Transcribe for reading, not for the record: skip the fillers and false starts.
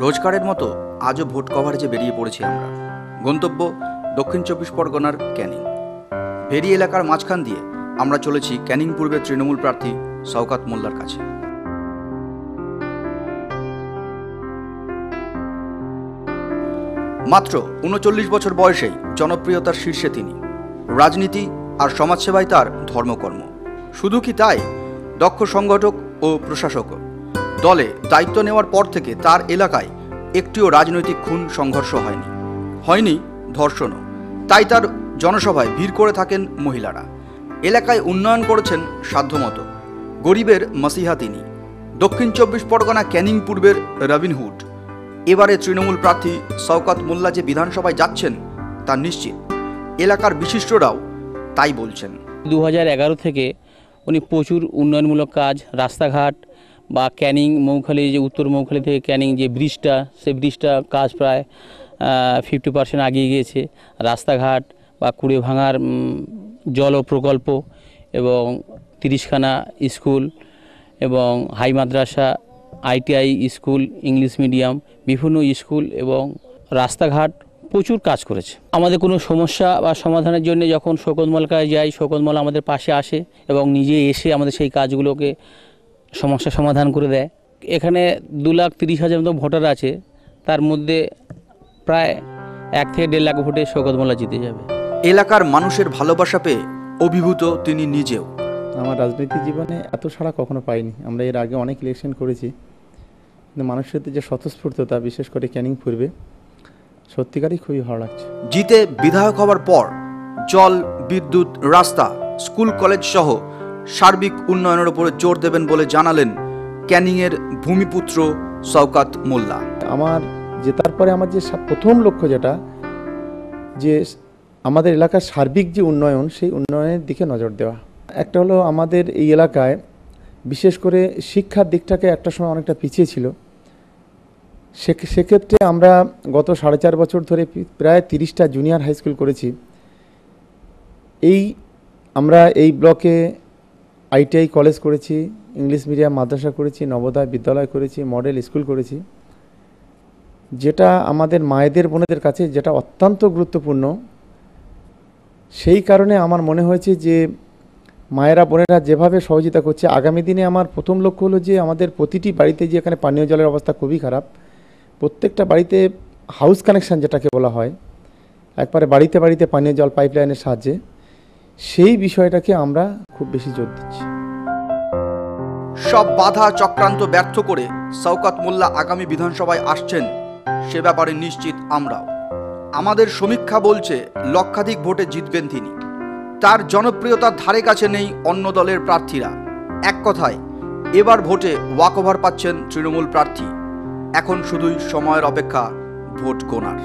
রোজগারের মতো আজও ভোট কভারেজে বেরিয়ে পড়েছি আমরা। গন্তব্য দক্ষিণ চব্বিশ পরগনার ক্যানিং। ভেরি এলাকার মাঝখান দিয়ে আমরা চলেছি ক্যানিং পূর্বের তৃণমূল প্রার্থী শওকত মোল্লার কাছে। মাত্র ৩৯ বছর বয়সেই জনপ্রিয়তার শীর্ষে তিনি। রাজনীতি আর সমাজসেবায় তার ধর্মকর্ম। শুধু কি তাই, দক্ষ সংগঠক ও প্রশাসকও। দলে দায়িত্ব নেওয়ার পর থেকে তার এলাকায় একটিও রাজনৈতিক খুন সংঘর্ষ হয়নি ধর্ষণও। তাই তার জনসভায় ভিড় করে থাকেন মহিলারা। এলাকায় উন্নয়ন করেছেন সাধ্যমতো। গরিবের মাসিহা তিনি। দক্ষিণ চব্বিশ পরগনা ক্যানিং পূর্বের রবিনহুড। এবারে তৃণমূল প্রার্থী শওকত মোল্লা যে বিধানসভায় যাচ্ছেন তা নিশ্চিত। এলাকার বিশিষ্টরাও তাই বলছেন। 2011 থেকে উনি প্রচুর উন্নয়নমূলক কাজ, রাস্তাঘাট বা ক্যানিং মৌখালি, যে উত্তর মৌখালি থেকে ক্যানিং যে ব্রিজটা, সেই ব্রিজটা কাজ প্রায় 50% এগিয়ে গিয়েছে। রাস্তাঘাট বা কুড়ে ভাঙার জল প্রকল্প এবং 30খানা স্কুল এবং হাই মাদ্রাসা, ITI স্কুল, ইংলিশ মিডিয়াম, বিভিন্ন স্কুল এবং রাস্তাঘাট প্রচুর কাজ করেছে। আমাদের কোনো সমস্যা বা সমাধানের জন্য যখন শওকত মোল্লার কাছে যাই, শওকত মোল্লা আমাদের পাশে আসে এবং নিজে এসে আমাদের সেই কাজগুলোকে সমস্যা সমাধান করে দেয়। এখানে 2,30,000 মতো ভোটার আছে, তার মধ্যে প্রায় 1 থেকে 1.5 লাখ ভোটে শওকত মোল্লা জিতে যাবে। এলাকার মানুষের ভালোবাসা পেয়ে অভিভূত তিনি নিজেও। আমার রাজনৈতিক জীবনে এত সাড়া কখনো পাইনি। আমরা এর আগে অনেক ইলেকশন করেছি, কিন্তু মানুষের যে স্বতঃস্ফূর্ততা, বিশেষ করে ক্যানিং পূর্বে, সত্যিকারই খুবই ভালো লাগছে। জিতে বিধায়ক হওয়ার পর জল, বিদ্যুৎ, রাস্তা, স্কুল, কলেজ সহ সার্বিক উন্নয়নের উপরে জোর দেবেন বলে জানালেন ক্যানিংয়ের ভূমিপুত্র শওকত মোল্লা। আমার জেতার পরে আমার যে প্রথম লক্ষ্য যেটা, যে আমাদের এলাকার সার্বিক যে উন্নয়ন, সেই উন্নয়নের দিকে নজর দেওয়া। একটা হলো আমাদের এই এলাকায় বিশেষ করে শিক্ষার দিকটাকে একটা সময় অনেকটা পিছিয়ে ছিল। সেক্ষেত্রে আমরা গত 4.5 বছর ধরে প্রায় 30টা জুনিয়র হাই স্কুল করেছি। আমরা এই ব্লকে ITI কলেজ করেছি, ইংলিশ মিডিয়াম মাদ্রাসা করেছি, নবোদয় বিদ্যালয় করেছি, মডেল স্কুল করেছি, যেটা আমাদের মায়েদের বোনেদের কাছে যেটা অত্যন্ত গুরুত্বপূর্ণ। সেই কারণে আমার মনে হয়েছে যে মায়েরা বোনেরা যেভাবে সহযোগিতা করছে, আগামী দিনে আমার প্রথম লক্ষ্য হলো যে আমাদের প্রতিটি বাড়িতে, যে এখানে পানীয় জলের অবস্থা খুবই খারাপ, প্রত্যেকটা বাড়িতে হাউস কানেকশান যেটাকে বলা হয়, একবারে বাড়িতে বাড়িতে পানীয় জল পাইপলাইনের সাহায্যে, সেই বিষয়টাকে আমরা খুব বেশি জোর দিচ্ছি। সব বাধা চক্রান্ত ব্যর্থ করে শওকত মোল্লা আগামী বিধানসভায় আসছেন, সে ব্যাপারে নিশ্চিত আমরাও। আমাদের সমীক্ষা বলছে লক্ষাধিক ভোটে জিতবেন তিনি। তার জনপ্রিয়তার ধারে কাছে নেই অন্য দলের প্রার্থীরা। এক কথায় এবার ভোটে ওয়াকওভার পাচ্ছেন তৃণমূল প্রার্থী। এখন শুধুই সময়ের অপেক্ষা ভোট গোনার।